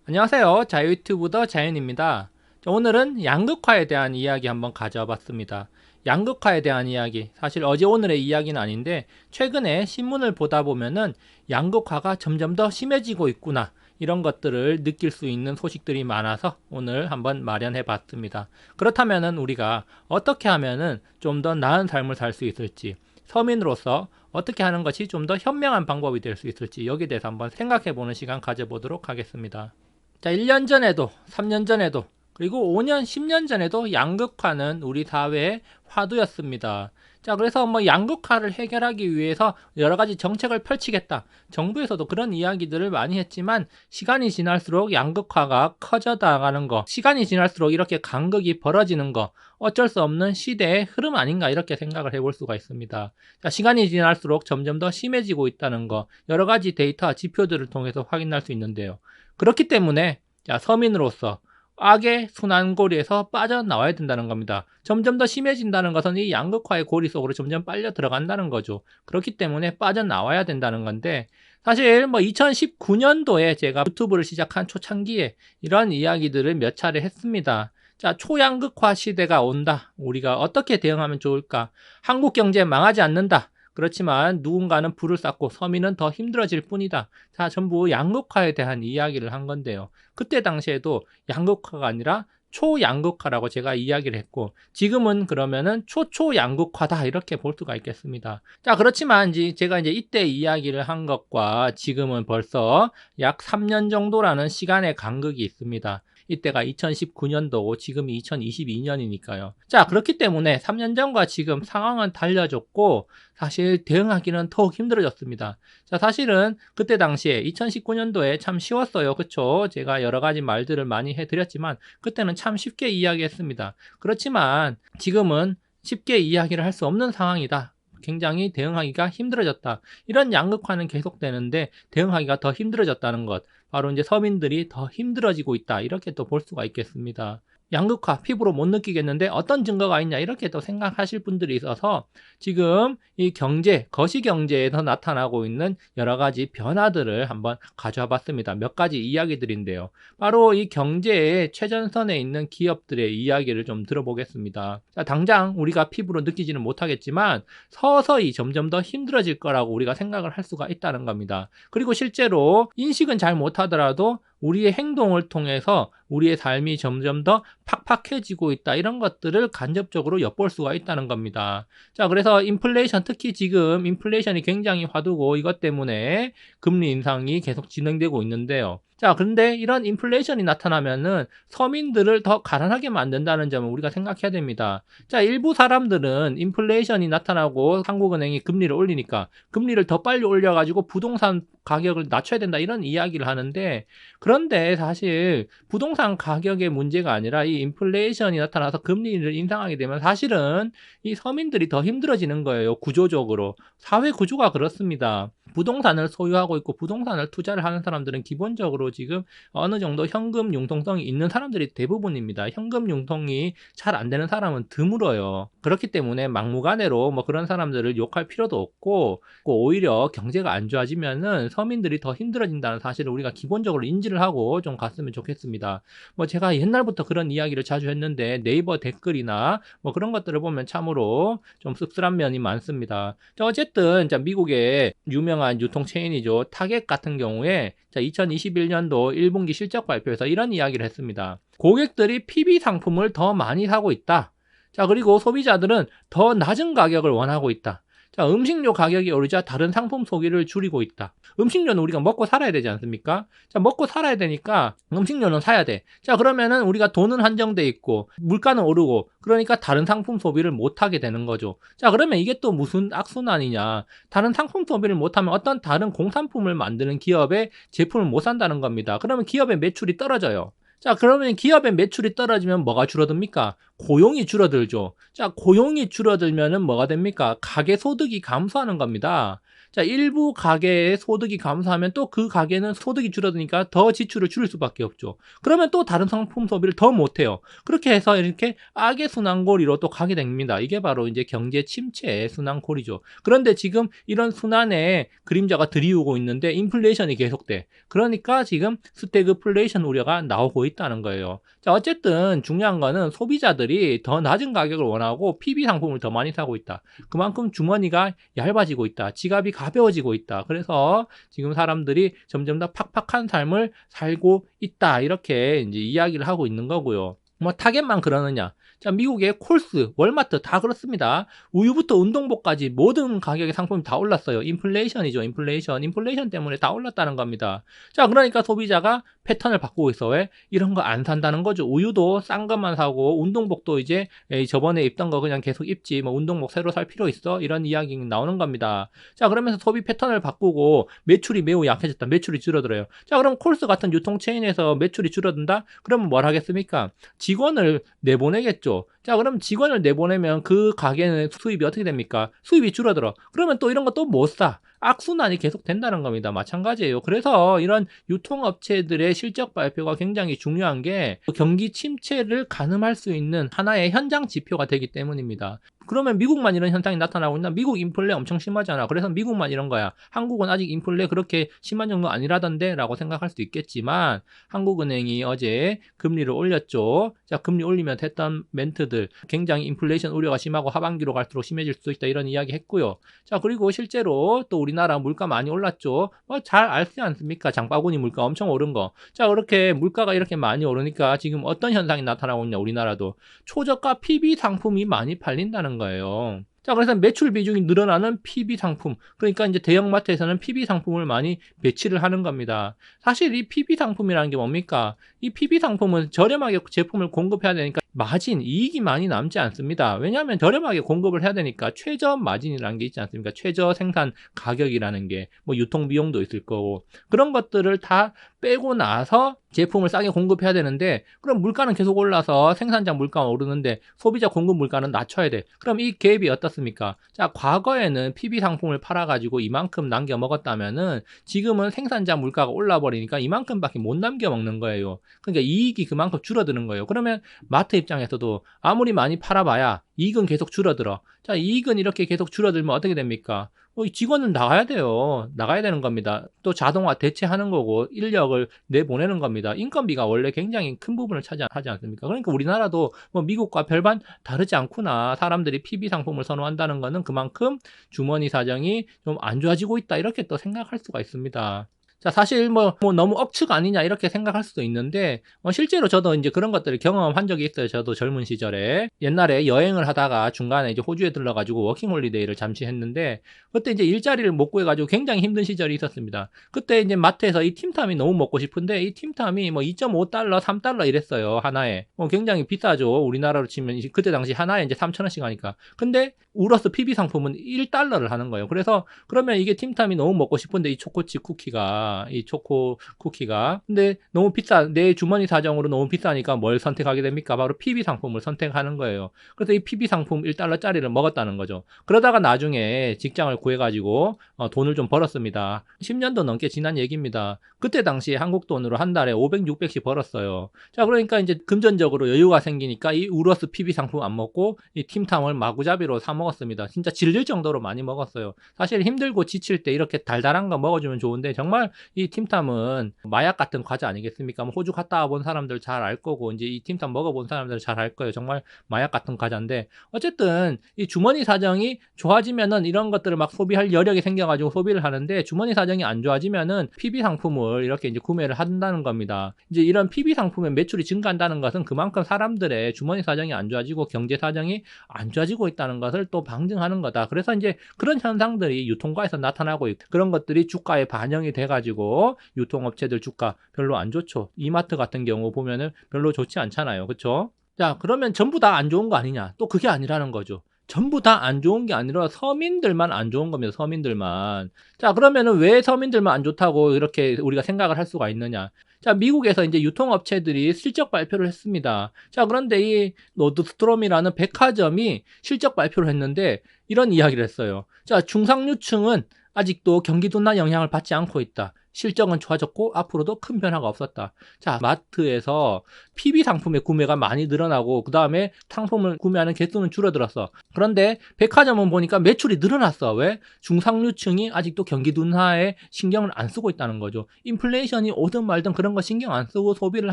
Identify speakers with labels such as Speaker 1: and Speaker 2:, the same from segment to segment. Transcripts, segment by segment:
Speaker 1: 안녕하세요. 자유유튜브더 자연입니다. 오늘은 양극화에 대한 이야기 한번 가져와 봤습니다. 양극화에 대한 이야기, 사실 어제 오늘의 이야기는 아닌데 최근에 신문을 보다 보면은 양극화가 점점 더 심해지고 있구나, 이런 것들을 느낄 수 있는 소식들이 많아서 오늘 한번 마련해 봤습니다. 그렇다면은 우리가 어떻게 하면은 좀 더 나은 삶을 살 수 있을지, 서민으로서 어떻게 하는 것이 좀 더 현명한 방법이 될 수 있을지, 여기에 대해서 한번 생각해 보는 시간 가져보도록 하겠습니다. 자, 1년 전에도, 3년 전에도, 그리고 5년, 10년 전에도 양극화는 우리 사회의 화두였습니다. 자, 그래서 양극화를 해결하기 위해서 여러 가지 정책을 펼치겠다. 정부에서도 그런 이야기들을 많이 했지만 시간이 지날수록 양극화가 커져 나가는 거, 시간이 지날수록 이렇게 간극이 벌어지는 거, 어쩔 수 없는 시대의 흐름 아닌가, 이렇게 생각을 해볼 수가 있습니다. 자, 시간이 지날수록 점점 더 심해지고 있다는 거, 여러 가지 데이터, 지표들을 통해서 확인할 수 있는데요. 그렇기 때문에 서민으로서 악의 순환고리에서 빠져나와야 된다는 겁니다. 점점 더 심해진다는 것은 이 양극화의 고리 속으로 점점 빨려 들어간다는 거죠. 그렇기 때문에 빠져나와야 된다는 건데, 사실 2019년도에 제가 유튜브를 시작한 초창기에 이런 이야기들을 몇 차례 했습니다. 자, 초양극화 시대가 온다. 우리가 어떻게 대응하면 좋을까? 한국 경제 망하지 않는다. 그렇지만 누군가는 불을 쌓고 서민은 더 힘들어질 뿐이다. 자, 전부 양극화에 대한 이야기를 한 건데요. 그때 당시에도 양극화가 아니라 초양극화라고 제가 이야기를 했고, 지금은 그러면은 초초양극화다, 이렇게 볼 수가 있겠습니다. 자, 그렇지만 제가 이때 이야기를 한 것과 지금은 벌써 약 3년 정도라는 시간의 간극이 있습니다. 이때가 2019년도고 지금이 2022년이니까요. 자, 그렇기 때문에 3년 전과 지금 상황은 달라졌고, 사실 대응하기는 더욱 힘들어졌습니다. 자, 사실은 그때 당시에 2019년도에 참 쉬웠어요. 그쵸? 제가 여러 가지 말들을 많이 해드렸지만 그때는 참 쉽게 이야기했습니다. 그렇지만 지금은 쉽게 이야기를 할 수 없는 상황이다. 굉장히 대응하기가 힘들어졌다. 이런 양극화는 계속되는데 대응하기가 더 힘들어졌다는 것, 바로 서민들이 더 힘들어지고 있다, 이렇게 또 볼 수가 있겠습니다. 양극화, 피부로 못 느끼겠는데 어떤 증거가 있냐, 이렇게 또 생각하실 분들이 있어서 지금 이 경제, 거시경제에서 나타나고 있는 여러 가지 변화들을 한번 가져와 봤습니다. 몇 가지 이야기들인데요. 바로 이 경제의 최전선에 있는 기업들의 이야기를 좀 들어보겠습니다. 자, 당장 우리가 피부로 느끼지는 못하겠지만 서서히 점점 더 힘들어질 거라고 우리가 생각을 할 수가 있다는 겁니다. 그리고 실제로 인식은 잘 못하더라도 우리의 행동을 통해서 우리의 삶이 점점 더 팍팍해지고 있다, 이런 것들을 간접적으로 엿볼 수가 있다는 겁니다. 자, 그래서 인플레이션, 특히 지금 인플레이션이 굉장히 화두고 이것 때문에 금리 인상이 계속 진행되고 있는데요. 자, 그런데 이런 인플레이션이 나타나면은 서민들을 더 가난하게 만든다는 점을 우리가 생각해야 됩니다. 자, 일부 사람들은 인플레이션이 나타나고 한국은행이 금리를 올리니까 금리를 더 빨리 올려가지고 부동산 가격을 낮춰야 된다, 이런 이야기를 하는데, 그런데 사실 부동산 가격의 문제가 아니라 이 인플레이션이 나타나서 금리를 인상하게 되면 사실은 이 서민들이 더 힘들어지는 거예요. 구조적으로. 사회 구조가 그렇습니다. 부동산을 소유하고 있고 부동산을 투자를 하는 사람들은 기본적으로 지금 어느 정도 현금 융통성이 있는 사람들이 대부분입니다. 현금 융통이 잘 안 되는 사람은 드물어요. 그렇기 때문에 막무가내로 그런 사람들을 욕할 필요도 없고, 오히려 경제가 안 좋아지면은 서민들이 더 힘들어진다는 사실을 우리가 기본적으로 인지를 하고 좀 갔으면 좋겠습니다. 제가 옛날부터 그런 이야기를 자주 했는데 네이버 댓글이나 그런 것들을 보면 참으로 좀 씁쓸한 면이 많습니다. 자, 어쨌든 미국의 유명한 유통 체인이죠. 타겟 같은 경우에 2021년도 1분기 실적 발표에서 이런 이야기를 했습니다. 고객들이 PB 상품을 더 많이 사고 있다. 자, 그리고 소비자들은 더 낮은 가격을 원하고 있다. 자, 음식료 가격이 오르자 다른 상품 소비를 줄이고 있다. 음식료는 우리가 먹고 살아야 되지 않습니까? 자, 먹고 살아야 되니까 음식료는 사야 돼. 자, 그러면은 우리가 돈은 한정돼 있고 물가는 오르고, 그러니까 다른 상품 소비를 못 하게 되는 거죠. 자, 그러면 이게 또 무슨 악순환이냐? 다른 상품 소비를 못 하면 어떤 다른 공산품을 만드는 기업의 제품을 못 산다는 겁니다. 그러면 기업의 매출이 떨어져요. 자, 그러면 기업의 매출이 떨어지면 뭐가 줄어듭니까? 고용이 줄어들죠. 자, 고용이 줄어들면은 뭐가 됩니까? 가계 소득이 감소하는 겁니다. 자, 일부 가계의 소득이 감소하면 또 그 가계는 소득이 줄어드니까 더 지출을 줄일 수밖에 없죠. 그러면 또 다른 상품 소비를 더 못해요. 그렇게 해서 이렇게 악의 순환고리로 또 가게 됩니다. 이게 바로 이제 경제 침체의 순환고리죠. 그런데 지금 이런 순환의 그림자가 드리우고 있는데 인플레이션이 계속돼. 그러니까 지금 스태그플레이션 우려가 나오고 있다는 거예요. 자, 어쨌든 중요한 거는 소비자들이 더 낮은 가격을 원하고 PB 상품을 더 많이 사고 있다. 그만큼 주머니가 얇아지고 있다. 지갑이 가벼워지고 있다. 그래서 지금 사람들이 점점 더 팍팍한 삶을 살고 있다. 이렇게 이제 이야기를 하고 있는 거고요. 뭐 타겟만 그러느냐? 자, 미국의 콜스, 월마트 다 그렇습니다. 우유부터 운동복까지 모든 가격의 상품이 다 올랐어요. 인플레이션이죠. 인플레이션 때문에 다 올랐다는 겁니다. 자, 그러니까 소비자가 패턴을 바꾸고 있어. 왜? 이런 거 안 산다는 거죠. 우유도 싼 것만 사고 운동복도 이제 저번에 입던 거 그냥 계속 입지. 뭐 운동복 새로 살 필요 있어? 이런 이야기 나오는 겁니다. 자, 그러면서 소비 패턴을 바꾸고 매출이 매우 약해졌다. 매출이 줄어들어요. 자, 그럼 콜스 같은 유통체인에서 매출이 줄어든다? 그러면 뭘 하겠습니까? 직원을 내보내겠죠. 자, 그럼 직원을 내보내면 그 가게는 수입이 어떻게 됩니까? 수입이 줄어들어. 그러면 또 이런 거 또 못 사. 악순환이 계속 된다는 겁니다. 마찬가지예요. 그래서 이런 유통업체들의 실적 발표가 굉장히 중요한 게 경기 침체를 가늠할 수 있는 하나의 현장 지표가 되기 때문입니다. 그러면 미국만 이런 현상이 나타나고 있나? 미국 인플레 엄청 심하잖아. 그래서 미국만 이런 거야. 한국은 아직 인플레 그렇게 심한 정도 아니라던데 라고 생각할 수도 있겠지만 한국은행이 어제 금리를 올렸죠. 자, 금리 올리면 했던 멘트들 굉장히 인플레이션 우려가 심하고 하반기로 갈수록 심해질 수도 있다 이런 이야기 했고요. 자, 그리고 실제로 또 우리나라 물가 많이 올랐죠. 잘 알지 않습니까? 장바구니 물가 엄청 오른 거. 자, 그렇게 물가가 이렇게 많이 오르니까 지금 어떤 현상이 나타나고 있냐? 우리나라도 초저가 PB 상품이 많이 팔린다는 거예요. 자, 그래서 매출 비중이 늘어나는 PB 상품. 그러니까 이제 대형마트에서는 PB 상품을 많이 배치를 하는 겁니다. 사실 이 PB 상품이라는 게 뭡니까? 이 PB 상품은 저렴하게 제품을 공급해야 되니까 마진, 이익이 많이 남지 않습니다. 왜냐하면 저렴하게 공급을 해야 되니까 최저 마진이라는 게 있지 않습니까? 최저 생산 가격이라는 게 뭐 유통비용도 있을 거고 그런 것들을 다 빼고 나서 제품을 싸게 공급해야 되는데 그럼 물가는 계속 올라서 생산자 물가가 오르는데 소비자 공급 물가는 낮춰야 돼. 그럼 이 갭이 어떻습니까? 자, 과거에는 PB 상품을 팔아가지고 이만큼 남겨 먹었다면은 지금은 생산자 물가가 올라 버리니까 이만큼밖에 못 남겨 먹는 거예요. 그러니까 이익이 그만큼 줄어드는 거예요. 그러면 마트 입장에서도 아무리 많이 팔아봐야 이익은 계속 줄어들어. 자, 이익은 이렇게 계속 줄어들면 어떻게 됩니까? 직원은 나가야 돼요. 나가야 되는 겁니다. 또 자동화 대체하는 거고 인력을 내보내는 겁니다. 인건비가 원래 굉장히 큰 부분을 차지하지 않습니까? 그러니까 우리나라도 뭐 미국과 별반 다르지 않구나. 사람들이 PB 상품을 선호한다는 거는 그만큼 주머니 사정이 좀 안 좋아지고 있다. 이렇게 또 생각할 수가 있습니다. 자, 사실 뭐 너무 억측 아니냐 이렇게 생각할 수도 있는데 실제로 저도 이제 그런 것들을 경험한 적이 있어요. 저도 젊은 시절에 옛날에 여행을 하다가 중간에 이제 호주에 들러가지고 워킹홀리데이를 잠시 했는데 그때 이제 일자리를 못 구해가지고 굉장히 힘든 시절이 있었습니다. 그때 이제 마트에서 이 팀탐이 너무 먹고 싶은데 이 팀탐이 뭐 2.5달러, 3달러 이랬어요. 하나에. 굉장히 비싸죠. 우리나라로 치면 그때 당시 하나에 이제 3,000원씩 하니까. 근데 우러스 PB 상품은 1달러를 하는 거예요. 그래서 그러면 이게 팀탐이 너무 먹고 싶은데 이 초코칩 쿠키가 이 초코 쿠키가 근데 너무 비싸 내 주머니 사정으로 너무 비싸니까 뭘 선택하게 됩니까? 바로 PB 상품을 선택하는 거예요. 그래서 이 PB 상품 1달러짜리를 먹었다는 거죠. 그러다가 나중에 직장을 구해가지고 돈을 좀 벌었습니다. 10년도 넘게 지난 얘기입니다. 그때 당시에 한국 돈으로 한 달에 500, 600씩 벌었어요. 자, 그러니까 이제 금전적으로 여유가 생기니까 이 우러스 PB 상품 안 먹고 이 팀탐을 마구잡이로 사 먹었습니다. 진짜 질릴 정도로 많이 먹었어요. 사실 힘들고 지칠 때 이렇게 달달한 거 먹어주면 좋은데 정말 이 팀탐은 마약 같은 과자 아니겠습니까? 뭐 호주 갔다 와본 사람들 잘 알 거고 이제 이 팀탐 먹어본 사람들 잘 알 거예요. 정말 마약 같은 과자인데 어쨌든 이 주머니 사정이 좋아지면은 이런 것들을 막 소비할 여력이 생겨가지고 소비를 하는데 주머니 사정이 안 좋아지면은 PB 상품을 이렇게 이제 구매를 한다는 겁니다. 이제 이런 PB 상품의 매출이 증가한다는 것은 그만큼 사람들의 주머니 사정이 안 좋아지고 경제 사정이 안 좋아지고 있다는 것을 또 방증하는 거다. 그래서 이제 그런 현상들이 유통가에서 나타나고 있고 그런 것들이 주가에 반영이 돼가지고 유통업체들 주가 별로 안 좋죠. 이마트 같은 경우 보면은 별로 좋지 않잖아요. 그렇죠? 자, 그러면 전부 다 안 좋은 거 아니냐? 또 그게 아니라는 거죠. 전부 다 안 좋은 게 아니라 서민들만 안 좋은 겁니다. 서민들만. 자, 그러면은 왜 서민들만 안 좋다고 이렇게 우리가 생각을 할 수가 있느냐? 자, 미국에서 이제 유통업체들이 실적 발표를 했습니다. 자, 그런데 이 노드스트롬이라는 백화점이 실적 발표를 했는데 이런 이야기를 했어요. 자, 중상류층은 아직도 경기 둔화 영향을 받지 않고 있다. 실적은 좋아졌고 앞으로도 큰 변화가 없었다. 자, 마트에서 PB 상품의 구매가 많이 늘어나고 그 다음에 상품을 구매하는 개수는 줄어들었어. 그런데 백화점은 보니까 매출이 늘어났어. 왜? 중상류층이 아직도 경기 둔화에 신경을 안 쓰고 있다는 거죠. 인플레이션이 오든 말든 그런 거 신경 안 쓰고 소비를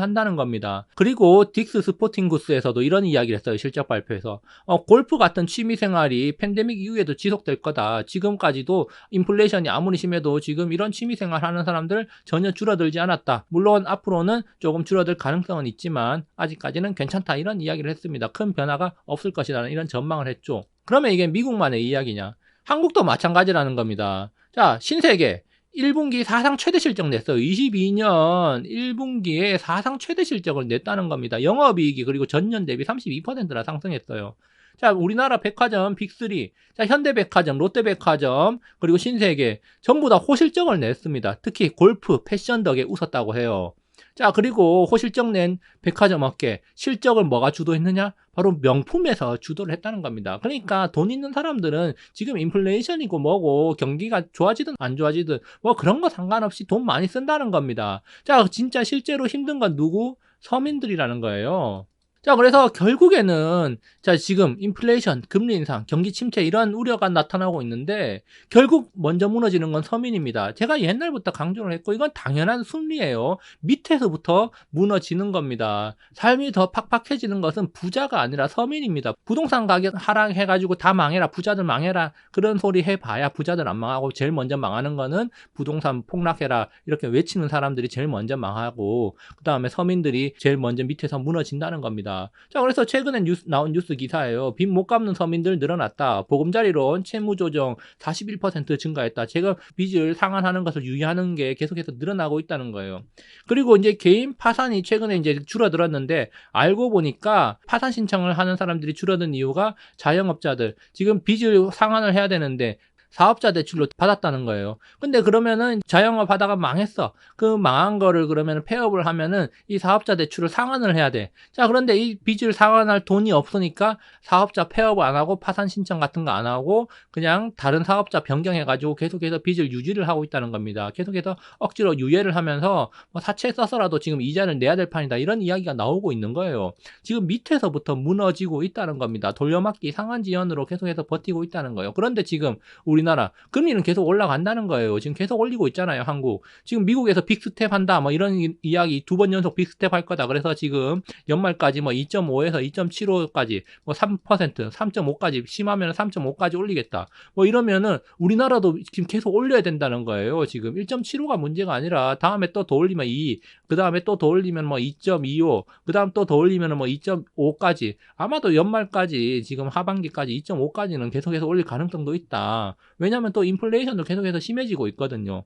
Speaker 1: 한다는 겁니다. 그리고 딕스 스포팅 구스에서도 이런 이야기를 했어요. 실적 발표에서. 골프 같은 취미 생활이 팬데믹 이후에도 지속될 거다. 지금까지도 인플레이션이 아무리 심해도 지금 이런 취미 생활 하는 사람들 전혀 줄어들지 않았다. 물론 앞으로는 조금 줄어들 가능성은 있지만 아직까지는 괜찮다. 이런 이야기를 했습니다. 큰 변화가 없을 것이라는 이런 전망을 했죠. 그러면 이게 미국만의 이야기냐? 한국도 마찬가지라는 겁니다. 자, 신세계 1분기 사상 최대 실적 냈어요. 22년 1분기에 사상 최대 실적을 냈다는 겁니다. 영업이익이 그리고 전년 대비 32%나 상승했어요. 자, 우리나라 백화점 빅3, 자, 현대백화점, 롯데백화점, 그리고 신세계 전부 다 호실적을 냈습니다. 특히 골프, 패션 덕에 웃었다고 해요. 자, 그리고 호실적 낸 백화점 업계 실적을 뭐가 주도했느냐? 바로 명품에서 주도를 했다는 겁니다. 그러니까 돈 있는 사람들은 지금 인플레이션이고 뭐고 경기가 좋아지든 안 좋아지든 뭐 그런 거 상관없이 돈 많이 쓴다는 겁니다. 자, 진짜 실제로 힘든 건 누구? 서민들이라는 거예요. 자, 그래서 결국에는 자, 지금 인플레이션, 금리 인상, 경기 침체 이런 우려가 나타나고 있는데 결국 먼저 무너지는 건 서민입니다. 제가 옛날부터 강조를 했고 이건 당연한 순리예요. 밑에서부터 무너지는 겁니다. 삶이 더 팍팍해지는 것은 부자가 아니라 서민입니다. 부동산 가격 하락해가지고 다 망해라, 부자들 망해라 그런 소리 해봐야 부자들 안 망하고 제일 먼저 망하는 거는 부동산 폭락해라 이렇게 외치는 사람들이 제일 먼저 망하고 그 다음에 서민들이 제일 먼저 밑에서 무너진다는 겁니다. 자, 그래서 최근에 나온 뉴스 기사예요. 빚 못 갚는 서민들 늘어났다. 보금자리론 채무조정 41% 증가했다. 제가 빚을 상환하는 것을 유예하는 게 계속해서 늘어나고 있다는 거예요. 그리고 이제 개인 파산이 최근에 이제 줄어들었는데 알고 보니까 파산 신청을 하는 사람들이 줄어든 이유가 자영업자들 지금 빚을 상환을 해야 되는데 사업자 대출로 받았다는 거예요. 근데 그러면은 자영업 하다가 망했어. 그 망한 거를 그러면 폐업을 하면은 이 사업자 대출을 상환을 해야 돼. 자, 그런데 이 빚을 상환할 돈이 없으니까 사업자 폐업을 안 하고 파산 신청 같은 거 안 하고 그냥 다른 사업자 변경해가지고 계속해서 빚을 유지를 하고 있다는 겁니다. 계속해서 억지로 유예를 하면서 뭐 사채 써서라도 지금 이자를 내야 될 판이다. 이런 이야기가 나오고 있는 거예요. 지금 밑에서부터 무너지고 있다는 겁니다. 돌려막기 상한 지연으로 계속해서 버티고 있다는 거예요. 그런데 지금 우리나라 금리는 계속 올라간다는 거예요. 지금 계속 올리고 있잖아요. 한국. 지금 미국에서 빅스텝 한다. 뭐 이런 이야기 2번 연속 빅스텝 할 거다. 그래서 지금 연말까지 뭐 2.5에서 2.75까지 뭐 3%, 3.5까지 심하면 3.5까지 올리겠다. 뭐 이러면은 우리나라도 지금 계속 올려야 된다는 거예요. 지금 1.75가 문제가 아니라 다음에 또 더 올리면 2, 그 다음에 또 더 올리면 뭐 2.25, 그 다음 또 더 올리면 뭐 2.5까지 아마도 연말까지 지금 하반기까지 2.5까지는 계속해서 올릴 가능성도 있다. 왜냐하면 또 인플레이션도 계속해서 심해지고 있거든요.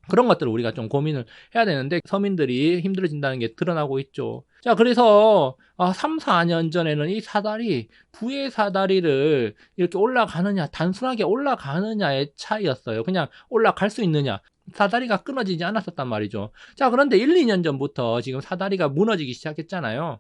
Speaker 1: 그런 것들을 우리가 좀 고민을 해야 되는데 서민들이 힘들어진다는 게 드러나고 있죠. 자, 그래서 3, 4년 전에는 이 사다리, 부의 사다리를 이렇게 올라가느냐, 단순하게 올라가느냐의 차이였어요. 그냥 올라갈 수 있느냐. 사다리가 끊어지지 않았었단 말이죠. 자, 그런데 1, 2년 전부터 지금 사다리가 무너지기 시작했잖아요.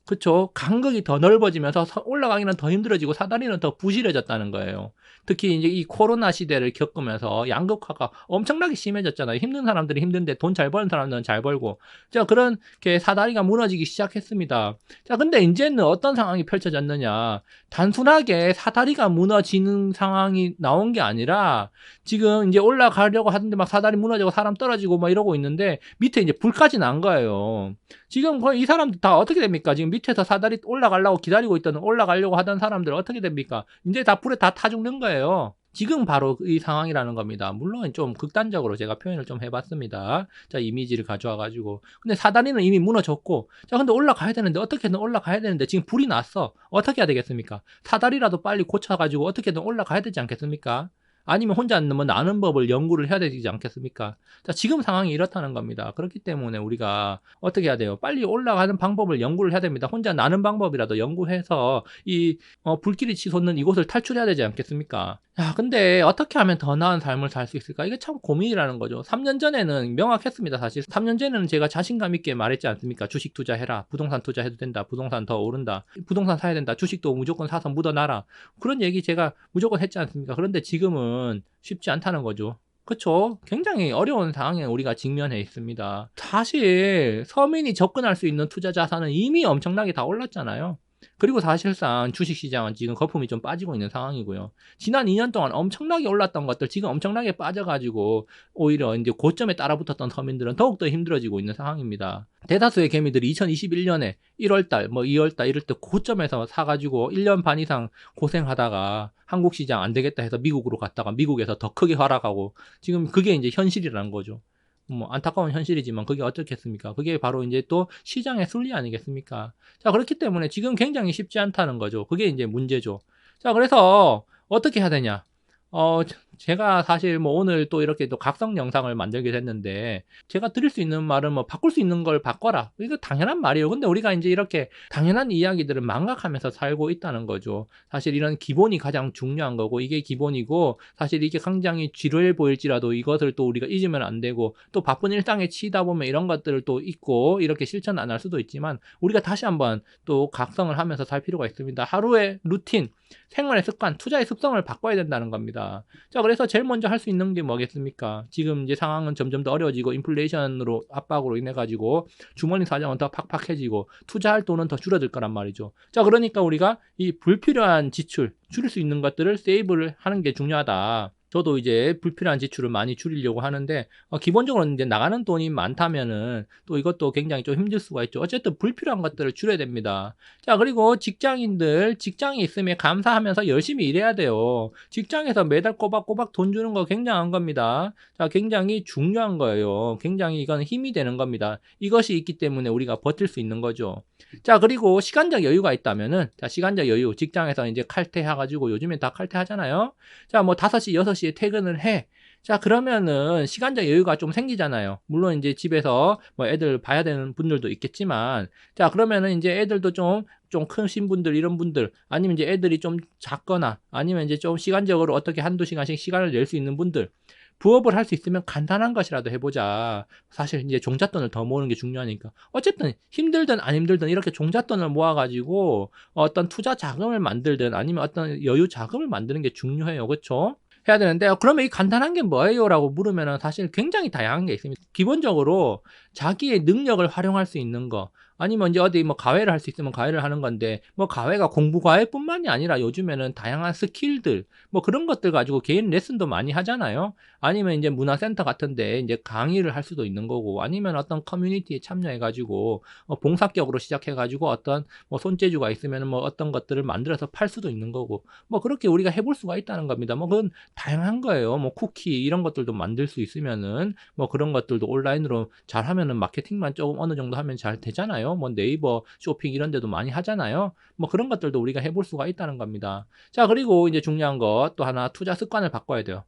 Speaker 1: 그쵸. 간극이 더 넓어지면서 올라가기는 더 힘들어지고 사다리는 더 부실해졌다는 거예요. 특히 이제 이 코로나 시대를 겪으면서 양극화가 엄청나게 심해졌잖아요. 힘든 사람들이 힘든데 돈 잘 버는 사람들은 잘 벌고. 자, 그렇게 사다리가 무너지기 시작했습니다. 자, 근데 이제는 어떤 상황이 펼쳐졌느냐. 단순하게 사다리가 무너지는 상황이 나온 게 아니라 지금 이제 올라가려고 하는데 막 사다리 무너지고 사람 떨어지고 막 이러고 있는데 밑에 이제 불까지 난 거예요. 지금 거의 이 사람들 다 어떻게 됩니까? 지금 밑에서 사다리 올라가려고 기다리고 있던 올라가려고 하던 사람들 어떻게 됩니까? 이제 다 불에 다 타 죽는 거예요. 지금 바로 이 상황이라는 겁니다. 물론 좀 극단적으로 제가 표현을 좀 해봤습니다. 자, 이미지를 가져와 가지고. 근데 사다리는 이미 무너졌고, 자, 근데 올라가야 되는데 어떻게든 올라가야 되는데 지금 불이 났어. 어떻게 해야 되겠습니까? 사다리라도 빨리 고쳐가지고 어떻게든 올라가야 되지 않겠습니까? 아니면 혼자 뭐 나는 법을 연구를 해야 되지 않겠습니까? 자, 지금 상황이 이렇다는 겁니다. 그렇기 때문에 우리가 어떻게 해야 돼요? 빨리 올라가는 방법을 연구를 해야 됩니다. 혼자 나는 방법이라도 연구해서 불길이 치솟는 이곳을 탈출해야 되지 않겠습니까? 야, 근데 어떻게 하면 더 나은 삶을 살 수 있을까? 이게 참 고민이라는 거죠. 3년 전에는 명확했습니다. 사실 3년 전에는 제가 자신감 있게 말했지 않습니까? 주식 투자해라. 부동산 투자해도 된다. 부동산 더 오른다. 부동산 사야 된다. 주식도 무조건 사서 묻어놔라. 그런 얘기 제가 무조건 했지 않습니까? 그런데 지금은 쉽지 않다는 거죠. 그쵸? 굉장히 어려운 상황에 우리가 직면해 있습니다. 사실 서민이 접근할 수 있는 투자 자산은 이미 엄청나게 다 올랐잖아요. 그리고 사실상 주식시장은 지금 거품이 좀 빠지고 있는 상황이고요. 지난 2년 동안 엄청나게 올랐던 것들 지금 엄청나게 빠져가지고 오히려 이제 고점에 따라붙었던 서민들은 더욱더 힘들어지고 있는 상황입니다. 대다수의 개미들이 2021년에 1월달, 2월달 이럴 때 고점에서 사가지고 1년 반 이상 고생하다가 한국 시장 안 되겠다 해서 미국으로 갔다가 미국에서 더 크게 하락하고 지금 그게 이제 현실이라는 거죠. 안타까운 현실이지만 그게 어떻겠습니까? 그게 바로 이제 또 시장의 순리 아니겠습니까? 자, 그렇기 때문에 지금 굉장히 쉽지 않다는 거죠. 그게 이제 문제죠. 자, 그래서 어떻게 해야 되냐? 제가 사실 오늘 또 이렇게 또 각성 영상을 만들게 됐는데, 제가 드릴 수 있는 말은 바꿀 수 있는 걸 바꿔라. 이거 당연한 말이에요. 근데 우리가 이제 이렇게 당연한 이야기들을 망각하면서 살고 있다는 거죠. 사실 이런 기본이 가장 중요한 거고, 이게 기본이고, 사실 이게 굉장히 지루해 보일지라도 이것을 또 우리가 잊으면 안 되고, 또 바쁜 일상에 치이다 보면 이런 것들을 또 잊고, 이렇게 실천 안 할 수도 있지만, 우리가 다시 한번 또 각성을 하면서 살 필요가 있습니다. 하루의 루틴, 생활의 습관, 투자의 습성을 바꿔야 된다는 겁니다. 자, 그래서 제일 먼저 할 수 있는 게 뭐겠습니까? 지금 이제 상황은 점점 더 어려워지고 인플레이션으로 압박으로 인해 가지고 주머니 사정은 더 팍팍해지고 투자할 돈은 더 줄어들 거란 말이죠. 자, 그러니까 우리가 이 불필요한 지출, 줄일 수 있는 것들을 세이브를 하는 게 중요하다. 저도 이제 불필요한 지출을 많이 줄이려고 하는데 기본적으로 이제 나가는 돈이 많다면은 또 이것도 굉장히 좀 힘들 수가 있죠. 어쨌든 불필요한 것들을 줄여야 됩니다. 자, 그리고 직장인들 직장이 있으면 감사하면서 열심히 일해야 돼요. 직장에서 매달 꼬박꼬박 돈 주는 거 굉장한 겁니다. 자, 굉장히 중요한 거예요. 굉장히 이건 힘이 되는 겁니다. 이것이 있기 때문에 우리가 버틸 수 있는 거죠. 자, 그리고 시간적 여유가 있다면은, 자, 시간적 여유, 직장에서 이제 칼퇴해가지고 요즘에 다 칼퇴하잖아요. 자, 5시, 6시에 퇴근을 해. 자, 그러면은 시간적 여유가 좀 생기잖아요. 물론 이제 집에서 애들 봐야 되는 분들도 있겠지만, 자, 그러면은 이제 애들도 좀 크신 분들, 이런 분들, 아니면 이제 애들이 좀 작거나, 아니면 이제 좀 시간적으로 어떻게 한두 시간씩 시간을 낼 수 있는 분들, 부업을 할 수 있으면 간단한 것이라도 해보자. 사실 이제 종잣돈을 더 모으는 게 중요하니까. 어쨌든 힘들든 안 힘들든 이렇게 종잣돈을 모아가지고 어떤 투자 자금을 만들든 아니면 어떤 여유 자금을 만드는 게 중요해요. 그렇죠? 해야 되는데 그러면 이 간단한 게 뭐예요? 라고 물으면 사실 굉장히 다양한 게 있습니다. 기본적으로 자기의 능력을 활용할 수 있는 거, 아니면 이제 어디 과외를 할 수 있으면 과외를 하는 건데, 과외가 공부 과외뿐만이 아니라 요즘에는 다양한 스킬들 그런 것들 가지고 개인 레슨도 많이 하잖아요. 아니면 이제 문화센터 같은데 이제 강의를 할 수도 있는 거고, 아니면 어떤 커뮤니티에 참여해 가지고 봉사격으로 시작해 가지고 어떤 손재주가 있으면 어떤 것들을 만들어서 팔 수도 있는 거고, 그렇게 우리가 해볼 수가 있다는 겁니다. 그건 다양한 거예요. 쿠키 이런 것들도 만들 수 있으면은 그런 것들도 온라인으로 잘 하면은 마케팅만 조금 어느 정도 하면 잘 되잖아요. 네이버 쇼핑 이런 데도 많이 하잖아요. 그런 것들도 우리가 해볼 수가 있다는 겁니다. 자, 그리고 이제 중요한 것 또 하나, 투자 습관을 바꿔야 돼요.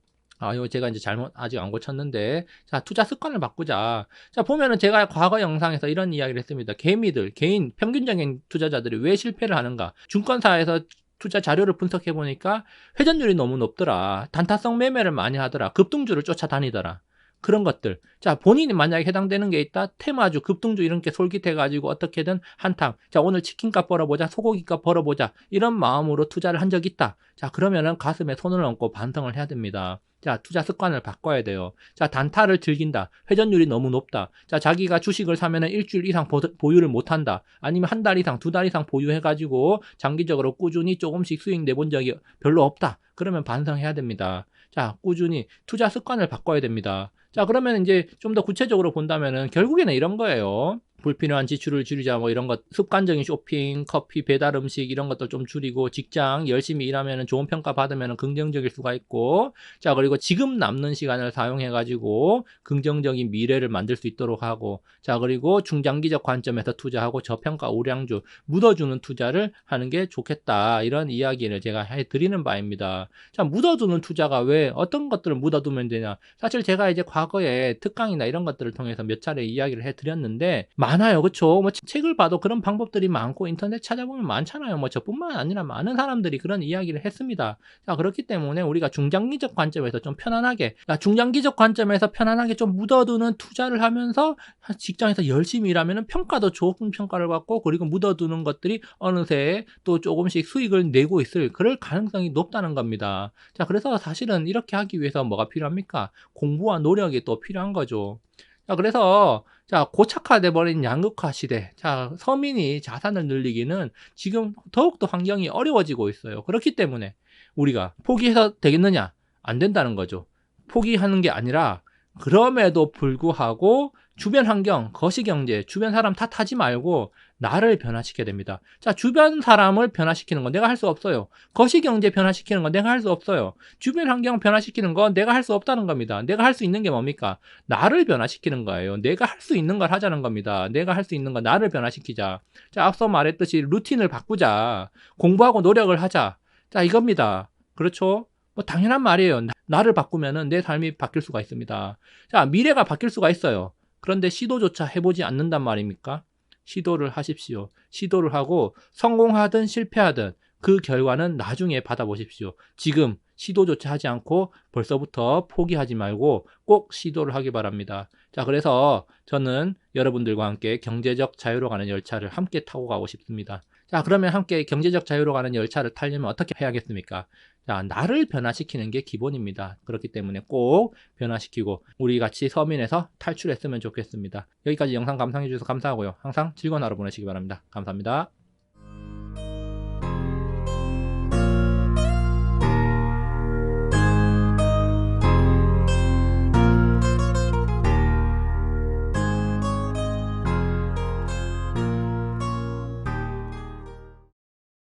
Speaker 1: 이거 제가 이제 잘못 아직 안 고쳤는데, 자, 투자 습관을 바꾸자. 자, 보면은 제가 과거 영상에서 이런 이야기를 했습니다. 개인 평균적인 투자자들이 왜 실패를 하는가? 증권사에서 투자 자료를 분석해 보니까 회전율이 너무 높더라. 단타성 매매를 많이 하더라. 급등주를 쫓아다니더라. 그런 것들. 자, 본인이 만약에 해당되는 게 있다. 테마주, 급등주 이런 게 솔깃해가지고 어떻게든 한탕. 자, 오늘 치킨값 벌어보자. 소고기값 벌어보자. 이런 마음으로 투자를 한 적 있다. 자, 그러면은 가슴에 손을 얹고 반성을 해야 됩니다. 자, 투자 습관을 바꿔야 돼요. 자, 단타를 즐긴다. 회전율이 너무 높다. 자, 자기가 주식을 사면은 일주일 이상 보유를 못한다. 아니면 한 달 이상, 2달 이상 보유해가지고 장기적으로 꾸준히 조금씩 수익 내본 적이 별로 없다. 그러면 반성해야 됩니다. 자, 꾸준히 투자 습관을 바꿔야 됩니다. 자, 그러면 이제 좀 더 구체적으로 본다면은 결국에는 이런 거예요. 불필요한 지출을 줄이자 뭐 이런 것, 습관적인 쇼핑, 커피, 배달 음식 이런 것들 좀 줄이고 직장 열심히 일하면 좋은 평가 받으면 긍정적일 수가 있고, 자 그리고 지금 남는 시간을 사용해 가지고 긍정적인 미래를 만들 수 있도록 하고, 자 그리고 중장기적 관점에서 투자하고 저평가 우량주 묻어주는 투자를 하는 게 좋겠다, 이런 이야기를 제가 해드리는 바입니다. 자, 묻어두는 투자가 왜 어떤 것들을 묻어두면 되냐, 사실 제가 이제 과거에 특강이나 이런 것들을 통해서 몇 차례 이야기를 해드렸는데 많아요, 그쵸? 뭐 책을 봐도 그런 방법들이 많고 인터넷 찾아보면 많잖아요. 뭐 저뿐만 아니라 많은 사람들이 그런 이야기를 했습니다. 자, 그렇기 때문에 우리가 중장기적 관점에서 좀 편안하게, 중장기적 관점에서 편안하게 좀 묻어두는 투자를 하면서 직장에서 열심히 일하면 평가도 좋은 평가를 받고, 그리고 묻어두는 것들이 어느새 또 조금씩 수익을 내고 있을 그럴 가능성이 높다는 겁니다. 자, 그래서 사실은 이렇게 하기 위해서 뭐가 필요합니까? 공부와 노력이 또 필요한 거죠. 자, 그래서 자, 고착화돼 버린 양극화 시대. 자, 서민이 자산을 늘리기는 지금 더욱더 환경이 어려워지고 있어요. 그렇기 때문에 우리가 포기해서 되겠느냐? 안 된다는 거죠. 포기하는 게 아니라 그럼에도 불구하고 주변 환경, 거시경제, 주변 사람 탓하지 말고 나를 변화시켜야 됩니다. 자, 주변 사람을 변화시키는 건 내가 할 수 없어요. 거시경제 변화시키는 건 내가 할 수 없어요. 주변 환경 변화시키는 건 내가 할 수 없다는 겁니다. 내가 할 수 있는 게 뭡니까? 나를 변화시키는 거예요. 내가 할 수 있는 걸 하자는 겁니다. 내가 할 수 있는 건 나를 변화시키자. 자, 앞서 말했듯이 루틴을 바꾸자. 공부하고 노력을 하자. 자, 이겁니다. 그렇죠? 뭐 당연한 말이에요. 나를 바꾸면은 내 삶이 바뀔 수가 있습니다. 자, 미래가 바뀔 수가 있어요. 그런데 시도조차 해보지 않는단 말입니까? 시도를 하십시오. 시도를 하고 성공하든 실패하든 그 결과는 나중에 받아보십시오. 지금 시도조차 하지 않고 벌써부터 포기하지 말고 꼭 시도를 하기 바랍니다. 자, 그래서 저는 여러분들과 함께 경제적 자유로 가는 열차를 함께 타고 가고 싶습니다. 자, 그러면 함께 경제적 자유로 가는 열차를 타려면 어떻게 해야겠습니까? 자, 나를 변화시키는 게 기본입니다. 그렇기 때문에 꼭 변화시키고 우리 같이 서민에서 탈출했으면 좋겠습니다. 여기까지 영상 감상해 주셔서 감사하고요. 항상 즐거운 하루 보내시기 바랍니다. 감사합니다.